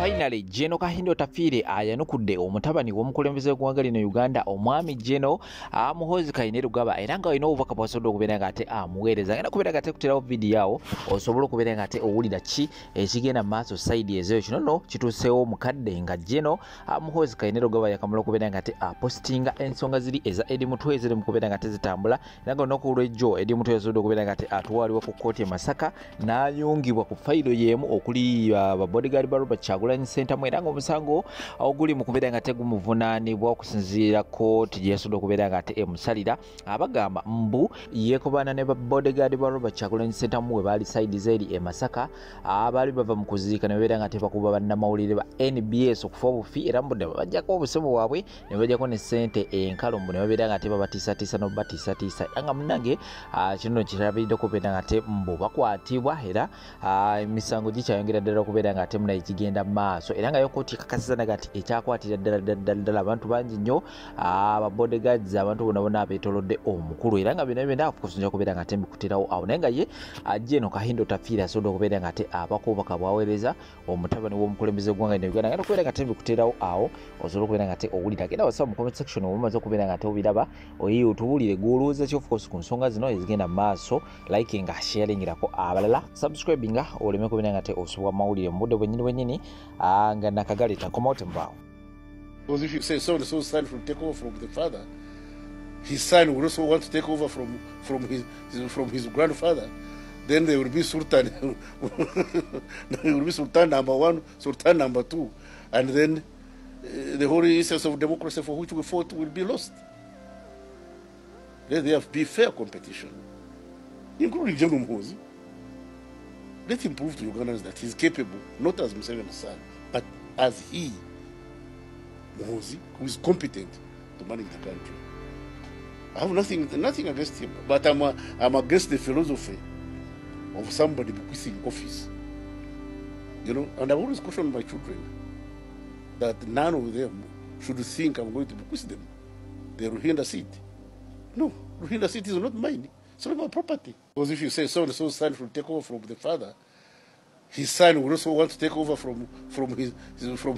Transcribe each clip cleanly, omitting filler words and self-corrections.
Finally, General Kahindo Tafire ayanukudde omutabani w'omukulembeze w'eggwanga lino Uganda omwami General Muhoozi Kainerugaba era nga alina obubaka bw'asobola okubeera nga ate amuweereza ngenda kubeera nga ate kuterawo vidiyo awo osobola okubeera nga ate owulira ki ekigenda mu maaso sayidi ezeyo kino nno kituuseewo omukadde nga General Muhoozi Kainerugaba yakamala okubeera nga ate apostinga ensonga ziri eza Eddie Mutwe ziri mu kubeera nga ate zitambula era nga olunaku olw'ejjo Eddie Mutwe yasobodde okubeera nga ate atwalibwa ku kkooti e Masaka n'ayungibwa ku fayiro y'emu okuli bodyguard ba Robert Kyagulanyi Ssentamu era ng'omusango oguli mu kubeera nga tegumuvunaanibwa okusinziira kkooti gye yasobodde okubeera nga ate emusalira abagamba mbu yeekobana ne bodyguard ba Robert Kyagulanyi Ssentamu we baali sayidi zeri e Masaka abaali bava mu kuziika ne babeera nga tebakuba bannamawulire ba NBS okufa obufi era mbudde bajjako obusimu bwabwe ne bajjako ne ssente enkalombo ne babeera nga te babatiisatiisa n'obubatiisatiisa era nga munnange kino kirabiridde okubeera nga te mbu bakwatibwa era emisango gikyayongera ddala okubeera nga ate munaye kigenda maaso era nga yo kkooti ekakasiza naga ati ekyakwatira ddala abantu bangi nnyo ababodyguards abantu bonna abeetoolodde omukulu era nga byonna okusinza okubeera nga ate mbikutirawo awo naye nga ye General Kahindo Tafire asobodde okubeera nga ate abako obubaka bwaweereza omutabani w'omukulembeze w'eggwanga lino Uganda ngenda okubeera nga ate mbikutirawo awo osobola okubeera nga ate owulira genda wasaba mu comment section obumaze okubeera nga ate obiraba oyi otubuulire gw'olowooza ki of course ku nsonga zino ezigenda mu maaso likinga sharingirako abalala subscribinga oleme okubeera nga ate osubwa mawulire mu budde bwennyini nga nakagalita komaote mbaawo. Because if you say so and so son will take over from the father, his son will also want to take over from his grandfather, then there will be Sultan. There will be Sultan number 1, Sultan number 2, and then the whole essence of democracy for which we fought will be lost. Let there be fair competition, including General Muhoozi. Let him prove to Ugandans that he's capable, not as Museveni's son, but as he, Muhoozi, who is competent to manage the country. I have nothing against him, but I'm against the philosophy of somebody bequeathing office. You know, and I've always cautioned my children that none of them should think I'm going to bequeath them the Ruhinda seat. No, Ruhinda seat is not mine. It's not my property. Because if you say so and so son will take over from the father, his son will also want to take over from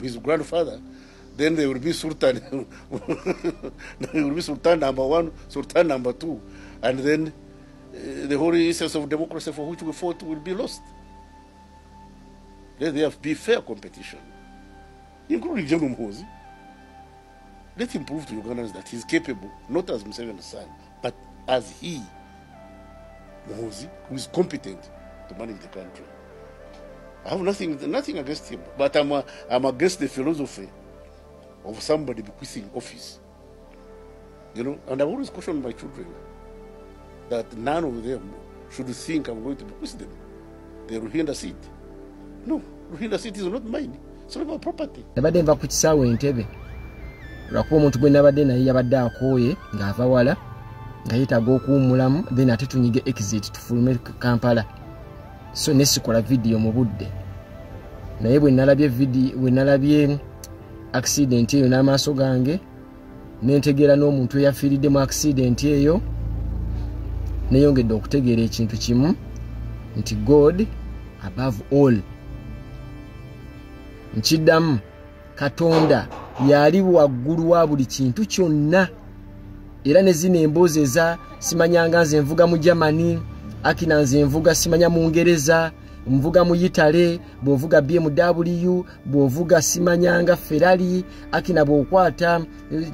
his grandfather, then there will be Sultan. There will be Sultan number 1, Sultan number 2, and then the whole essence of democracy for which we fought will be lost. Let there be fair competition, including General Muhoozi. Let him prove to Ugandans that he's capable, not as Museveni's son, but as he, Muhoozi, who is competent to manage the country. I have nothing against him, but I'm against the philosophy of somebody bequeathing office. You know, and I've always cautioned my children that none of them should think I'm going to bequeath them the Ruhinda seat. No, Ruhinda seat is not mine. It's not my property. Nabadde nva ku kisaawe Entebbe lwakuba omuntu gwe nabadde naye yabadde akooye ng'ava wala nga yeetaaga okuwummulamu then ate tunyige exit tufulume Kampala. So nesikola video mu budde naye bwe nalabye accident eyo n'amaaso gange nentegeera n'omuntu eyafiiridde mu accident eyo neyongedde okutegeera ekintu kimu nti God above all. Nkiddamu Katonda yali waggulu wa buli kintu kyonna era ne zino emboozi eza simanyanga nze nvuga mu Germany akina nze nvuga simanya mu Ngereza mvuga mu Yitale bw'ovuga BMW bw'ovuga simanyanga Ferrari akina bw'okwata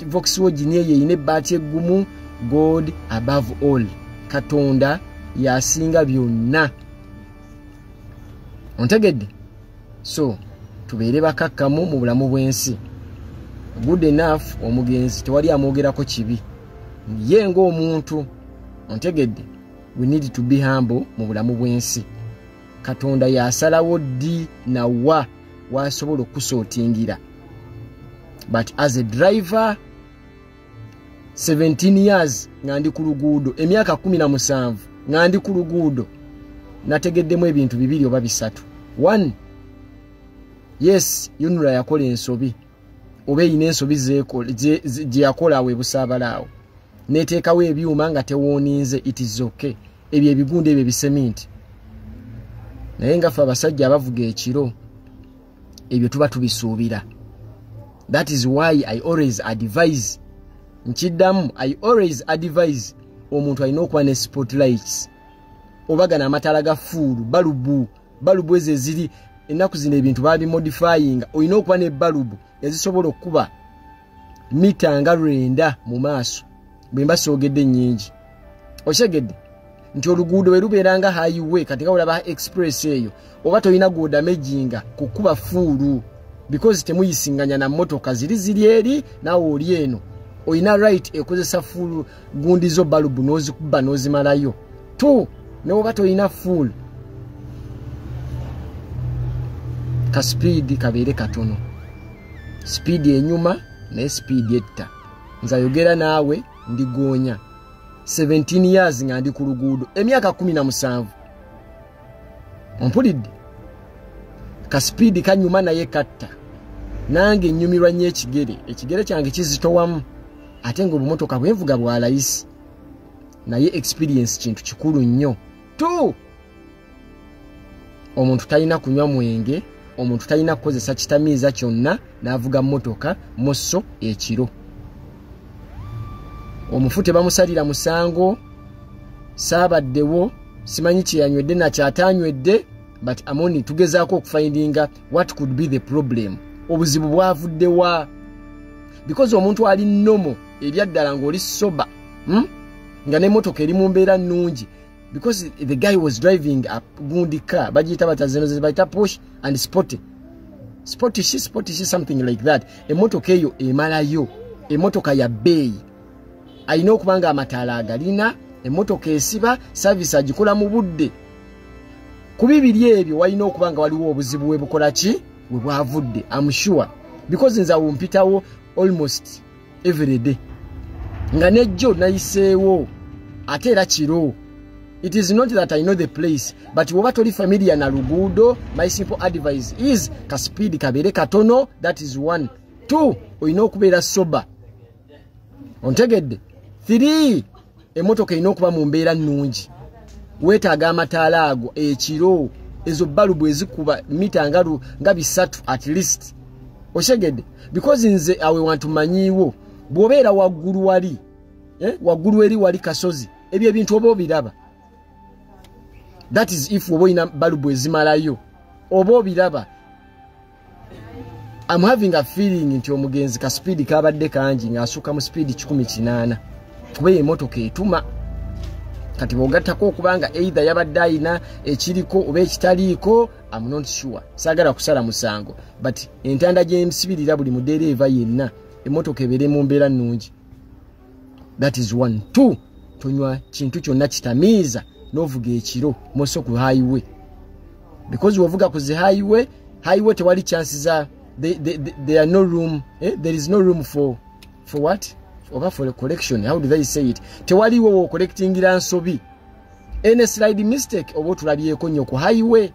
Volkswagen ye ine baati eggumu. God above all. Katonda yasinga byonna. Ontegedde? So tubeere bakakkamu mu bulamu bw'ensi. Good enough omugenzi tewali amwogerako kibi ye ng'omuntu. Ontegedde? We need to be humble mu bulamu bw'ensi. Katonda yasalawo ddi na wa wasobola okusootingira. But as a driver 17 years nga ndi ku luguudo, emyaka 17 nga ndi ku luguudo, nategeddemu ebintu bibiri oba bisatu. One, yes, Yunura yakola ensobi oba eyina ensobi gye yakola awo ebusaabalaawo neteekawo ebyuma nga tewooninze, it is okay. Ebyo ebigundi ebyo biseminti naye nga ffe abasajja abavuga ekiro ebyo tuba tubisuubira. That is why I always advise, nchiddamu, I always advise omuntu alina okuba ne spotlights obaga n'amataala ga fuulu balubu ezo eziri ennaku zino ebintu babimodifyinga. Olina okuba ne balubu ezisobola okuba mita nga 9 mu maaso bwe mba soogedde nnyingi. Okyegedde nti oluguudo bwe lubeera nga highway kati nga olaba express eyo oba tolina godamejinga kukuba fuulu because temuyisinganya na motoka ziri eri naawe oli eno. Olina right ekozesa fuulu gundi zo balubu n'ozikuba n'ozimalayo tu ne oba tolina fuulu. Ka speed kabeere katono, speed enyuma ne speed etta. Nza yogera naawe ndigonya 17 years nga ndi ku luguudo, emyaka 17 ompulidde. Ka speed kanyuma naye katta, nange nnyumirwa nnyo ekigere kyange kizitowamu ate ng'obumotoka bwenvuga bwa layisi, naye experience kintu kikulu nnyo tu. Omuntu talina kunywa mwenge, omuntu talina kukozesa kitamiiza kyonna n'avuga motoka mosso ekiro. Omufu tebamusalira musango, saabaddewo, simanyi kyeyanywedde na kyatanywedde, but amoni tugezaako okufindinga what could be the problem. Obuzibu bwavuddewa because omuntu ali nomo ebyaddala ng'oli soba nga n'emmotoka eri mu mbeera nnungi because the guy was driving a gundi car bagiyita batazeno zebayita push and sportish something like that. Emmotoka eyo emalayo, emmotoka ya bbeeyi, alina okuba nga amataala agalina, emmotoka esiba, service agikola mu budde. Ku bibiri ebyo walina okuba nga waliwo obuzibu bwe bukola ki bwe bwavudde. I'm sure because nza wumpitawo almost every day nga nejjo nayiseewo ate era kiro. It is not that I know the place, but woba toli familiar na luguudo, my simple advice is ka speed kabeere katono. That is 1. 2, olina okubeera soba. Ontegedde? 3, emmotoka erina okuba mu mbeera nnungi. Weetaaga amataala ago ekiro, ezo balubu ezikuba mita nga 3 at least. Oshegedde? Because nze awe wantu manyiwo bw'obeera waggulu wali, waggulu eri wali kasozi, ebyo ebintu oba obiraba. That is if oba olina balubu ezimalayo oba obiraba. I'm having a feeling nti omugenzi ka speed kabadde kangi ng'asukka mu speed 18 kuba emmotoka etuma. Kati bw'ogattako okubanga either yabadde ayina ekiriko oba ekitaliiko, I'm not sure. Saagala kusala musango, but entanda gy'emusibirira buli mudereeva yenna emmotoka ebeere mu mbeera nnungi. That is 1. 2, tonywa kintu kyonna kitamiiza n'ovuga ekiro mosso ku highway, because wovuga ku zi highway tewali chances za there are no room, there is no room for what? For a collection. How do they say it? Tewaliwo wo collecting nsobi. Any slide mistake oba tulabyeko nnyo ku highway.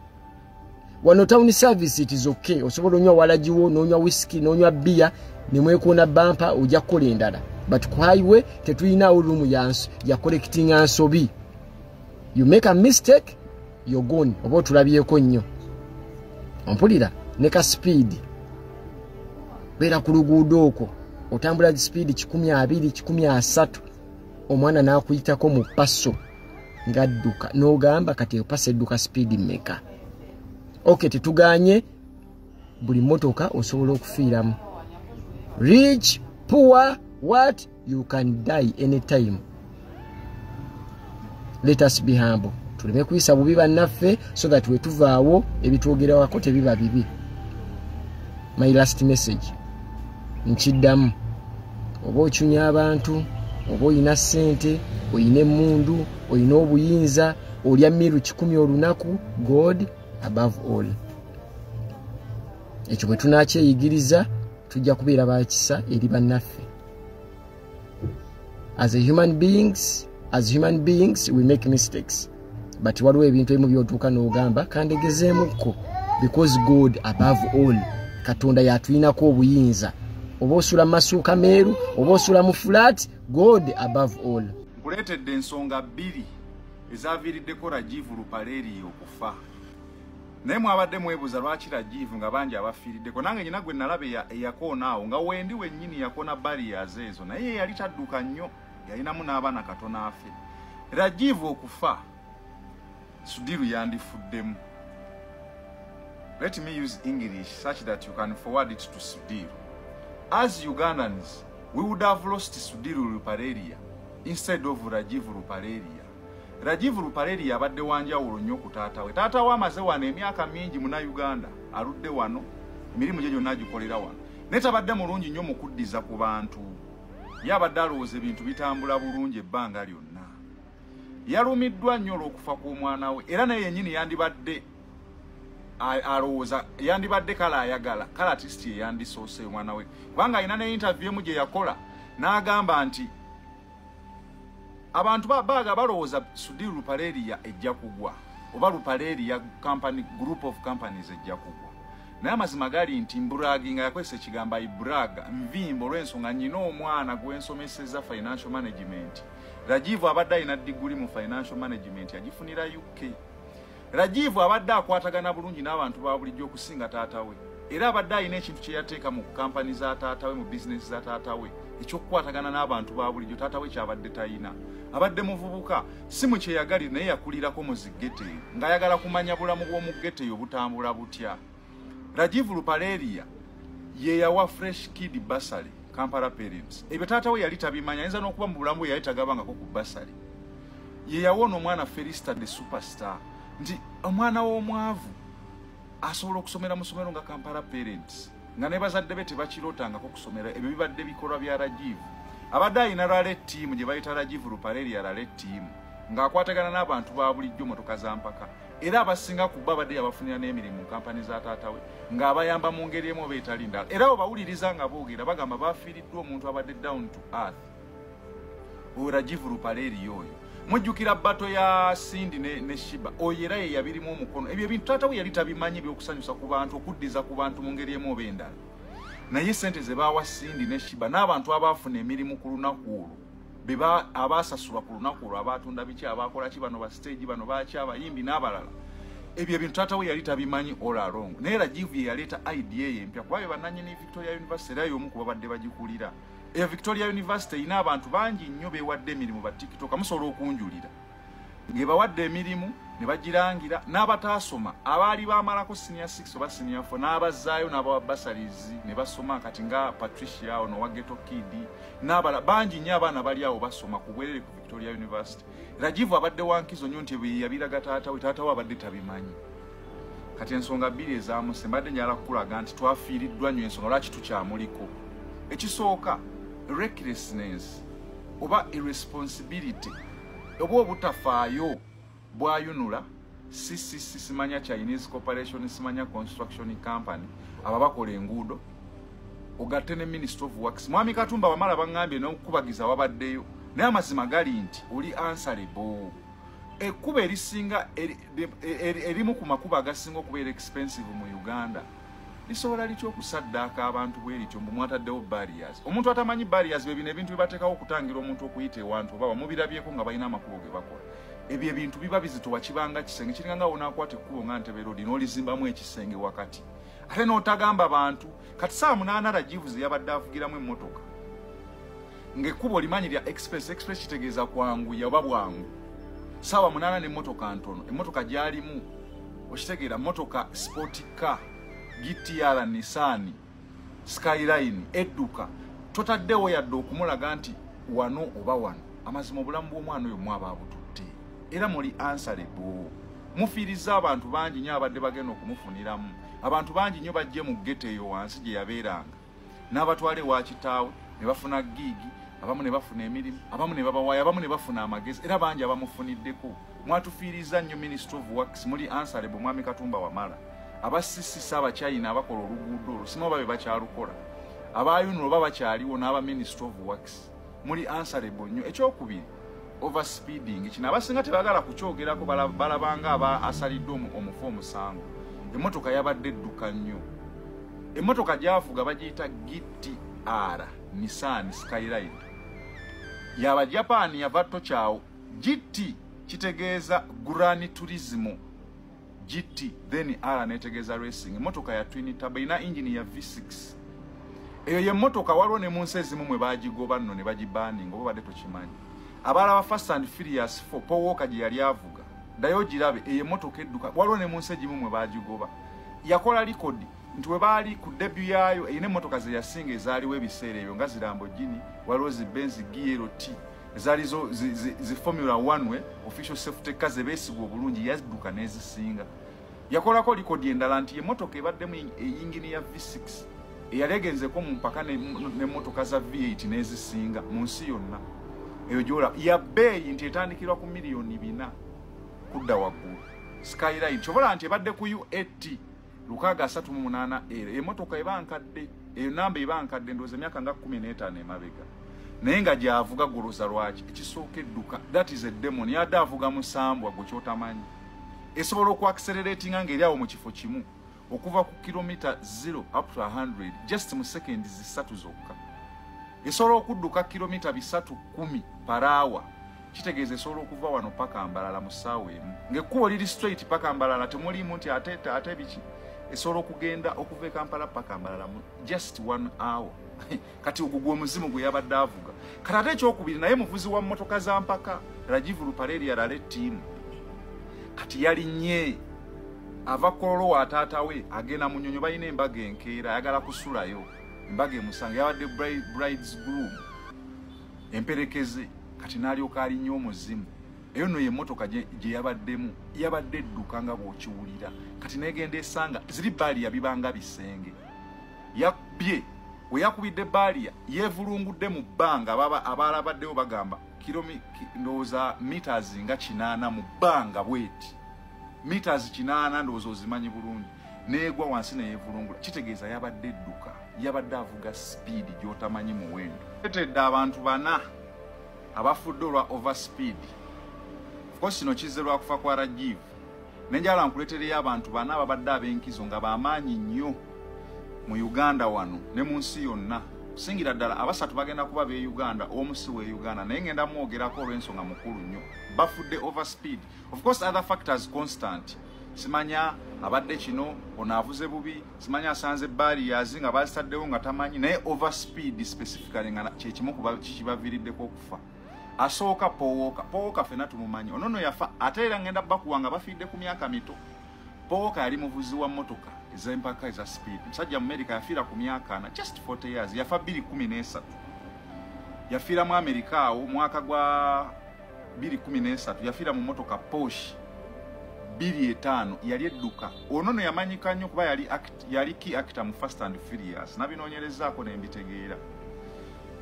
Wano town service it is okay. Osobola onywa walajiwo, n'onywa whisky, n'onywa beer, ne mwekona bumper ojja kukola endala. But ku highway tetulina room ya collecting nsobi. You make a mistake, you're gone. Oba tulabyeko nnyo. Ompulira ne ka speed. Beera ku luguudo okwo. Otambula speed 12, 13, omwana n'akuyitako mu passo ngadduka n'ogamba kati opasa edduka speed mmeka. Okay, tetuganye buli motoka osobola okufiiramu. Rich, poor, what? You can die anytime. Let us be humble. Tuleme kuyisa bubi bannaffe so that wetuvaawo ebitwogerawako tebiba bibi. My last message. Nchiddamu oba okyunya abantu, oba olina ssente, olina emmundu, olina obuyinza, olya miru 10 olunaku, God above all. Ekyo bwe tunakyeyigiriza tujja kubeera bakisa eri bannaffe. As human beings we make mistakes, but waliwo ebintu ebimu by'otuuka n'ogamba kandegezeemukko, because God above all, Katonda yatulinako obuyinza. Oba osula masuuka meeru, oba osula mu flat, God above all. Nkuleetedde ensonga 2 ezaaviiriddeko Rajiv Lupaleri okufa. naye mwabadde mwebuuza lwaki Rajiv nga bangi abafiiriddeko nange nyina gwe nalabe eyakoonaawo nga wendi wennyini yakoona barriers ezo naye yali tadduka nnyo yalinamu n'abaana katono afe. Rajiv okufa Sudiru yandifuddemu. Let me use English such that you can forward it to Sudiru. As Ugandans, we would have lost Sudiru Luparelia instead of Rajiv Luparelia. Rajiv Luparelia abadde wanjawulo nnyo ku taata we. Taata we amaze wano emyaka mingi muna Uganda, aludde wano, emirimu gye gyonna agikolera wano. Naye tabadde mulungi nnyo mu kuddiza ku bantu. Ye abadde alowooza ebintu bitambula bulungi ebbanga lyonna. Yalumiddwa nnyo olw'okufa kw'omwana we, era naye yennyini yandibadde alowooza yandibadde kala ayagala kala artist ye yandisoose omwana we kubanga alina ne interview mu gye yakola n'agamba nti abantu baga balowooza Sudiru Luparelia ejja kugwa oba Luparelia company group of companies ejja kugwa naye amazima gali nti Mburagi nga yakozesa ekigambo Ibraga nvimbo olw'ensonga nnyina omwana gw'ensomeseza financial management. Rajiv abadde alina diguli mu financial management yagifunira UK. Rajiv abadde akwatagana bulungi n'abantu ba bulijjo okusinga taata we. Era abadde alina ekintu kye yateeka mu company za taata we mu business za taata we ekyokukwatagana n'abantu ba bulijjo taata we kyabadde tayina. Abadde muvubuka si mu kyeyagalira naye yakulirako mu zigete ng'ayagala kumanya bulamu bw'omu gete obutambula butya. Rajiv Luparelia ye yawa fresh kid bursary Kampala parents. Ebyo taata we yali tabimanya ayinza n'okuba mu bulamu bwe yali tagabangako ku bursary. Ye yawona omwana Felista the superstar. Nti omwana w'omwavu asobola okusomera mu ssomero nga Kampala parents nga ne bazadde be tebakirotangako kusomera ebyo bibadde bikolwa bya Rajiv. Abadde alina rale team gye bayita Rajiv Luparelia rale team ng'akwatagana n'abantu ba bulijjo motoka za mpaka era abasinga ku babadde yabafunira n'emirimu mu kampani za taata we ng'abayamba mu ngeri emu oba etali ndala era obawuliriza nga boogera bagamba bafiiriddwa omuntu abadde down to earth oyo Rajiv Luparelia oyo. Mujjukira bato ya Sindi ne Shiba oyo era ye yabirimu omukono ebyo ebintu taata we yali tabimanyi by'okusanyusa ku bantu okuddiza ku bantu mu ngeri emu oba endala naye sente ze bawa Sindi ne Shiba n'abantu abaafuna emirimu ku lunaku olwo beba abasasulwa ku lunaku olwo abatunda biki abakola ki bano ba stage bano baki abayimbi n'abalala ebyo ebintu taata we yali tabimanyi all along naye Rajiv ye yaleeta idea ye empya kuba bannannyini Victoria University era y'omu ku babadde bagikulira. Victoria University ina abantu bangi nnyo beewadde emirimu ba TikTok amusobola okunjulira ng'ebawadde emirimu ne bagirangira n'abataasoma abaali baamalako senior 6 oba senior 4 n'abazaayo n'abawa bursaries ne basoma kati nga Patricia ono wa Ghetto Kid n'abala bangi nnyo abaana bali awo basoma ku bwerere ku Victoria University. Rajiv abadde wankizo nnyo nti bwe yabiraga taata we abadde tabimanyi kati ensonga bbiri ezamuse mbadde njala kukulaga nti twafiiriddwa nnyo ensonga lwaki tukyamuliko. Ekisooka recklessness oba irresponsibility oba obutafaayo bwayunula simanya Chinese Corporation simanya construction company ababakola enguudo ogatte ne Ministry of Works. Mwami Katumba wamala bangambye n'okubagiza wabaddeyo naye amazima gali nti oli answerable. Ekkuba erisinga erimu ku makuba agasinga okubeera expensive mu Uganda lisobola lityo okusaddaaka abantu bwe lityo mbu mwataddewo barriers. Omuntu atamanyi barriers bye bino ebintu bibateekawo okutangira omuntu okuyita ewantu oba wamubirabyeko nga balina amakubo ge bakola. Ebyo ebintu biba bizitowa kibanga kisenge kiringa nga wonaakwata ekkubo nga Ntebe Road n'olizimbamu ekisenge wakati ate n'otagamba bantu kati saa 8 Rajiv ze yabadde avugiramu emmotoka ng'ekkubo limanyi lya express kitegeeza kwanguya oba bwangu saawa 8 n'emmotoka ntono emmotoka gyalimu okitegeera mmotoka sport car GTR Nissan Skyline edduka totaddewo yadde okumulaga nti wano oba wano amazima obulamu bw'omwana oyo mwaba abututte era muli answerable. Mufiiriza abantu bangi nnyo abadde bagenda okumufuniramu abantu bangi nnyo bajje mu gete eyo wansi gye yabeeranga n'abatwale wa kitaawe ne bafuna gigi abamu ne bafuna emirimu abamu ne babawaayo abamu ne bafuna amagezi era bangi abamufuniddeko. Mwatufiiriza nnyo Ministry of Works muli answerable. Mwami Katumba wamala abasisisa abakyayina abakola oluguudo olwo sima oba be bakyalukola abayunula oba bakyaliwo n'aba Ministry of Works muli answerable nnyo. Ekyokubiri overspeeding kino abasinga tebagala kukyogerako balabanga aba asalidde omufu omusango. Emmotoka yabadde edduka nnyo. Emmotoka gyavuga bagiyita GTR Nissan Skyline yaba Japan yava tokyawo GT kitegeeza Gran Turismo GT then R netegeza racing emotoka ya twin turbo ina engine ya V6 eyo ye motoka waliwo ne munsi ezimu mwe bagigoba nno ne bagibani ngoba badde tokimanyi abala ba Fast and Furious 4 Paul Walker gye yali avuga dayo girabe eyo motoka edduka waliwo ne munsi ezimu mwe bagigoba yakola record nti we baali ku debut yayo eyine motoka ze yasinga ezaaliwo ebiseera ebyo nga zi Lamborghini waliwo zi Benz GLT ezali zo zi Formula 1 we official safety car ze beesigwa obulungi yazidduka n'ezisinga yakolako record endala nti ye motoka ebaddemu eyingini ya V6 eyaleegenzeko mu mpaka ne motoka za V8 n'ezisinga mu nsi yonna eyo gyola ya bbeeyi nti etandikirwa ku miliyoni 4 kudda waggulu Skyline kyobola nti ebadde ku U80 638 era emotoka ebankadde eyo namba ebankadde ndowooza emyaka nga 15 emabega naye nga gyavuga goloza lwaki ekisooka edduka that is a demon yadde avuga musambwa gwe kyotamanyi esobola okuacceleratinga ng'eri awo mu kifo kimu okuva ku kilomita 0 up to 100 just mu seconds 3 zokka esobola okudduka kilomita 310 per hour kitegeeza esobola okuva wano paka Mbalala mu ssaawa emu ng'ekkubo liri straight paka Mbalala temulimu nti ate biki esobola okugenda okuva e Kampala paka Mbalala mu just 1 hour kati ogugwa omuzimu gwe yabadde avuga kati ate ekyokubiri naye muvuzi wa mmotoka za mpaka Rajiv Ruparelia yalale ttiimu kati yalinnye ava Kololo wa taata we agenda mu nnyonyo balina embaga enkeera ayagala kusulayo embaga emusanga yabadde bride's groom emperekeze kati n'alyoka alinnye omuzimu eyo nno ye mmotoka gye yabaddemu yabadde edduka nga bw'okiwulira kati negenda esanga ziri baaliya bibanga bisenge yabbye we yakubidde baaliya yeevulungudde mu bbanga abaalabaddewo bagamba ndowooza meters nga 8 mu bbanga bweti meters 8 ndowooza ozimanyi bulungi neegwa wansi neyeevulungula kitegeeza yabadde edduka yabadde avuga speed gy'otamanyi muwendo etedde abantu 4 abafudde olwa overspeed of course kino kizze lwakufa kwa Rajiv nenjala nkuletereyo abantu 4 ababadde ab'enkizo nga bamaanyi nnyo mu Uganda wano ne mu nsi yonna singira ddala abasatu bagenda kuba be Uganda omusi we Uganda naye ngenda mwogerako olw'ensonga mukulu nnyo bafudde overspeed of course other factors constant simanya abadde kino onaavuze bubi simanya asanze barriers nga bazitaddewo nga tamanyi naye overspeed specifically nga kyekimu kuba kikibaviiriddeko okufa asooka Pooka fena tumumanyi onono yafa ate era ngenda bakuwanga bafiidde ku myaka mito Pooka yali muvuzi wa mmotoka ez'empaka eza speed musajja mu America yafiira ku myaka 4 just 40 years yafa 2013 yafiira mu America awo mwaka gwa 2013 yafiira mu mmotoka Porsche 25 yali edduka onono yamanyika nnyo kuba yali key actor mu Fast and Furious nabinoonyerezaako n'embitegeera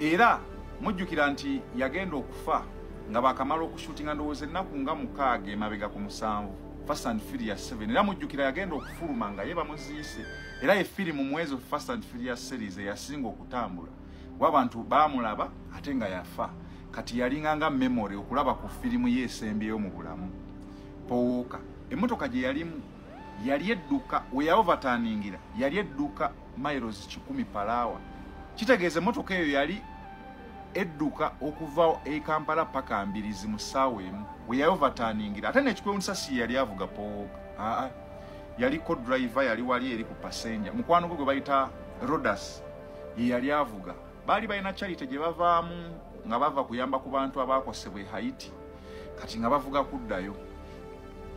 era mujjukira nti yagenda okufa nga bakamala okushutinga ndowooza ennaku nga 6 emabega ku 7 Fast and Furious 7 era mujjukira yagenda okufuluma nga ye bamuziise era ye firimu mwezi Fast and Furious series eyasinga okutambula w'abantu baamulaba ate nga yafa kati yalinganga memory okulaba ku firimu yeesembyeyo mu bulamu Pooka emmotoka gye yalimu yali edduka we yaoverturningira yali edduka miles 10 per hour kitegeeza emmotoka eyo yali edduka okuva e Kampala paka Mbirizi mu ssaawa emu we yaoverturningira ate n'ekikwewuunyisa si yali avuga Pooka yali co-driver yali wali eri ku passenger mukwano gwe bayita Rodas ye yali avuga baali balina charity gye bavaamu nga bava kuyamba ku bantu abaakosebwa Haiti kati nga bavuga kuddayo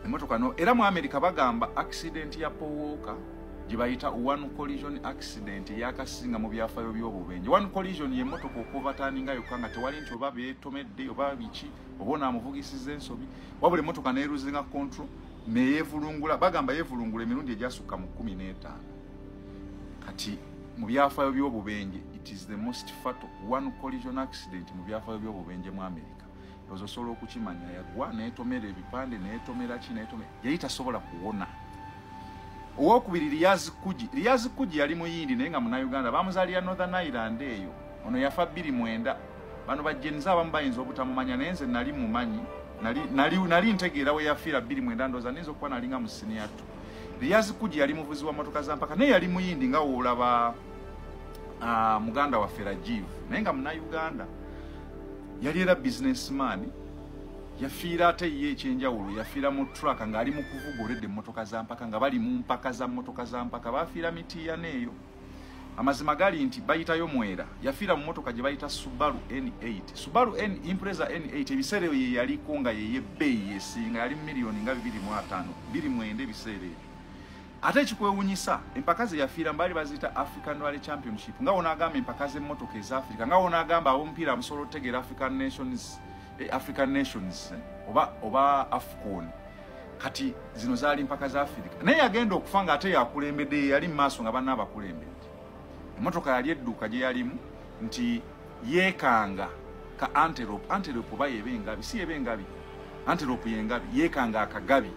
emmotoka no era mu America bagamba accident ya Pooka gye bayita one collision accident yakasinga mu byafaayo by'obubenje one collision ye mmotoka okuvaturninga yokka nga tewali nti oba beetomedde oba biki oba onaamuvugisiza ensobi wabula emmotoka neeruzinga control neyeevulungula bagamba yeevulungula emirundi egyasukka mu 15 kati mu byafaayo by'obubenje it is the most fatal one collision accident mu byafaayo by'obubenje mu America ozo osobola okukimanya yagwa neetomera ebipande neetomera ki neetomera yali tasobola kuwona owokubiri Riyazi Kuji yali muyindi naye nga Munnayuganda bamuzaalira Northern Ireland eyo ono yafa 2009 bano bajjeniza abamu bayinza obutamumanya naye nze nali mumanyi nali ntegeera we yafiira 2009 ndowooza niyinza okuba nalinga mu senior 2 Riyazi Kuji yali muvuzi wa mmotoka za mpaka naye yali muyindi nga woolaba muganda waffe Rajiv naye nga Munnayuganda yali era businessman yafiira ate ye ekyenjawulo yafiira mu truck ng'ali mu kuvuga oledde emmotoka za mpaka nga bali mu mpaka za mmotoka za mpaka bafiira mitiya neeyo amazima gali nti bayitayo mwera yafiira mu mmotoka gye bayita Subaru N8 Subaru Impreza N8 ebiseera ye yaliko nga yeye bbeeyi esinga yali miliyoni nga 25 29 ebiseera ebyo ate ekikwewunyisa empaka ze yafiira mbali baziyita African Rally Championship nga wona agamba empaka z'emmotoka eza Africa nga wona agamba ab'omupiira amusobola otegeera African Nations oba AFCON kati zino zaali mpaka za Africa naye yagenda okufa nga ate yakulembedde yali mu maaso nga banna abakulembedde emmotoka yali edduka gye yalimu nti yeekanga ka antelope oba yeba engabi si yeba engabi antelope yengabi yeekanga akagabi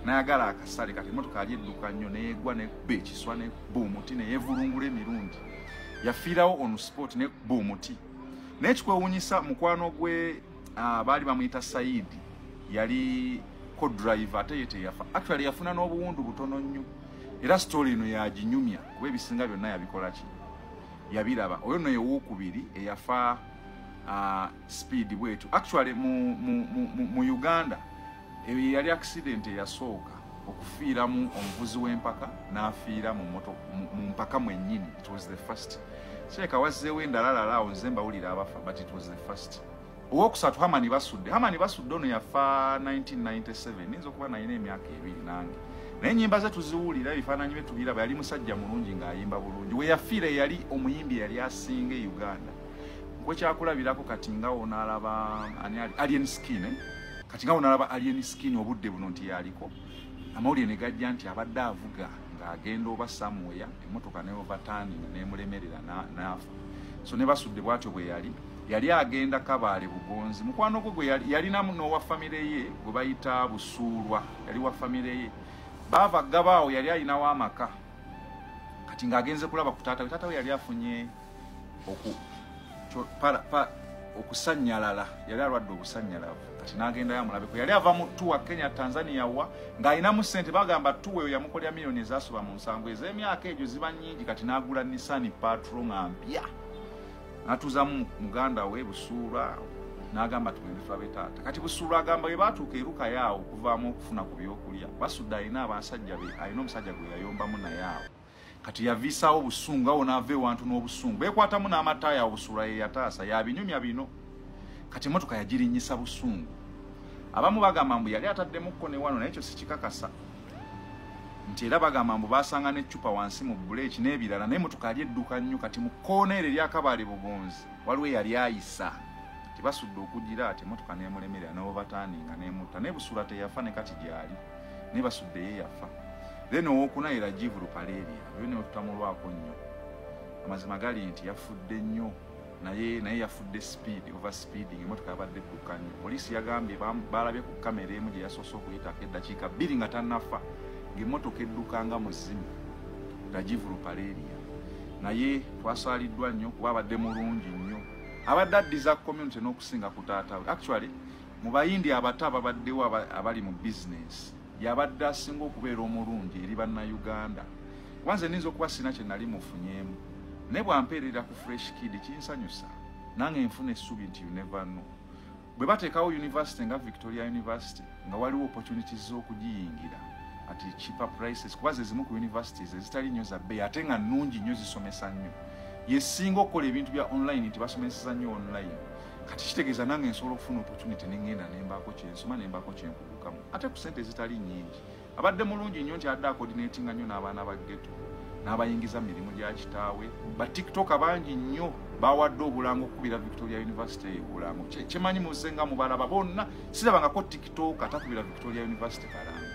nayagala akasale kati emmotoka yali edduka nnyo neegwa nekuba ekiswa nekuba omuti neyeevulungula emirundi yafiirawo on sport nekuba omuti naye kikwewunyisa mukwano gwe baali bamuyita Saidi yali co-driver ate ye teyafa actually yafuna n'obuwundu butono nnyo era story eno yaginyumya kuba ebisinga byonna yabikola ki yabiraba oyo no yewookubiri eyafa speed bwetu actually mu Uganda yali accident eyasooka okufiiramu omuvuzi w'empaka n'afiira mu mpaka mwennyini it was the first seeka wazzeewo endalala awo nze mbawulira abafa but it was the first owokusatu Hamani Basudde ono yafa 1997 ninza okuba nalina emyaka 2 nange naye ennyimba ze tuziwulira ebifaananyi bye tubiraba yali musajja mulungi ng'ayimba bulungi we yafiira yali omuyimbi yali asinga e Uganda kwekyakulabirako kati nga onaalaba Alien Skin kati nga onaalaba Alien Skin obudde buno nti yaliko amawulire ne gajja nti abadde avuga ng'agenda oba Samuya emmotoka ne overturning neemulemerera n'afa so ne Basudde bw'atyo bwe yali agenda Kabaale Bugonzi mukwano gwe yalinamu n'owa famire ye gwe bayita Busuulwa yali wa famire ye baava gabaawo yali alinawo amaka kati ng'agenze kulaba ku taata we yali afunye okusanyalala yali alwadde obusannyalavu kati n'agenda yamulabeko yali ava mu tuwa Kenya Tanzania wa ng'alinamu ssente bagamba tuwa eyo yamukolera miliyoni ezasoba mu 7 ez'emyaka egyo ziba nnyingi kati n'agula Nissan Patrol nga mpya n'atuuzamu muganda we Busuulwa n'agamba tugende tulabe taata kati Busuulwa agamba bwe baatuuka eruka yaawo okuvaamu okufuna ku byokulya Basudde alina abasajja be alina omusajja gwe yayombamu naye awo kati yaviisaawo busungu awo n'ava ewantu n'obusungu beekwatamu n'amataaya Busuulwa ye yataasa yabinyumya bino kati emmotoka yagirinnyisa busungu abamu bagamba mbu yali ataddemukko ne wano naye ekyo sikikakasa nti era bagamba mbu baasanga n'eccupa wansi mu buleeki n'ebirala naye emmotoka yali edduka nnyo kati mu kkoona ero erya Kabaale Bugonzi waliwo yali ayisa Basudde okugira ati emmotoka n'emulemerera n'overturninga n'emutta naye Busuulwa teyafa ne kati gyali ne Basudde ye yafa then owokuna era Jivu Lupaleria yo ne tutamulwako nnyo amazima gali nti yafudde nnyo naye yafudde over speeding emmotoka yabadde edduka nnyo poliisi yagambye balabye ku kamera emu gye yasoose okuyitako eddakiika 2 nga tannafa ng'emmotoka eddukanga muzimu Jivu Lupaleria naye twasaaliddwa nnyo kuba abadde mulungi nnyo abadde addiza community n'okusinga ku taata we actually mu bayindi abato ababaddewo abali mu business yabadde asinga okubeera omulungi eri bannayuganda wanze ninza okuba sina kye nali mufunyeemu naye bwampeerera ku fresh kid kinsanyusa nange nfuna essuubi nti you never know bwe bateekawo university nga Victoria University nga waliwo opportunities z'okugiyingira ati cheaper prices kuba ze zimu ku universities ezitali nnyo za bbeeyi ate nga nnungi nnyo zisomesa nnyo yesinga okukola ebintu bya online nti basomeseza nnyo online kati kitegeeza nange nsobola okufuna opportunity nengenda nembaako kyensoma nembaako kyenkugukamu ate ku ssente zitali nnyingi abadde mulungi nnyo nti adde akoordinatinga nnyo n'abaana ba ghetto n'abayingiza mirimu gya kitaawe ba tiktok abangi nnyo bawadde obulango okukubira Victoria University obulango kyemanyi muzenga mubalaba bonna sirabangako tiktok atakubira Victoria University kalango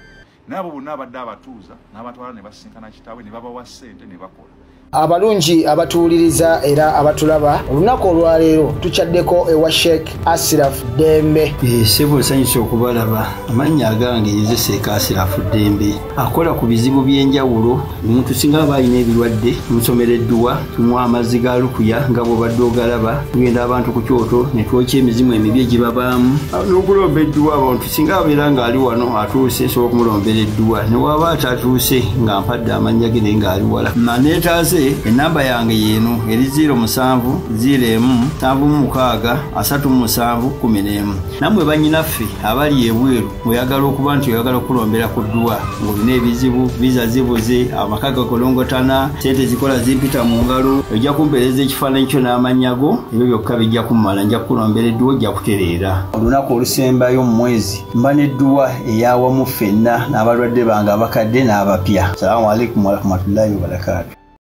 n'abo bonna abadde abatuuza n'abatwala ne basinkana kitaawe ne babawa ssente ne bakola abalungi abatuwuliriza era abatulaba olunaku olwaleero tukyaddeko ewa Sheikh Ashraf Dembe sebo nsanyusa okubalaba amannya agange nze Sheikh Ashraf Dembe akola ku bizibu by'enjawulo omuntu singa aba alina ebirwadde musomereddwa tumuwa amazzi ga lukuya nga bw'obadde ogalaba tugenda abantu ku kyoto ne twokya emizimu emibi egibabaamu n'okulomba edduwa abantu singa abeera ng'ali wano atuuse nsobola okumulombera edduwa ne waba atatuuse nga mpadde amannya ge naye ng'ali wala maneetaase mutuuse enamba yange yeeno eri 0701763711 nammwe bannyinaffe abali ebweru oyagala okuba nti oyagala okulombera ku ddwa ng'olina ebizibu viza zibuze amaka gakolongotana sente zikola zimpita mu ngalo ojja kumpeereza ekifaananyi kyo n'amanyago ebyo byokka bijja kummala nja kukulombera edduwa ojja kutereera olunaku olusembayo mu mwezi mba n'edduwa eyawamu ffenna n'abalwadde bange abakadde n'abapya. Assalamu alaikum warahmatullahi wabarakatuh.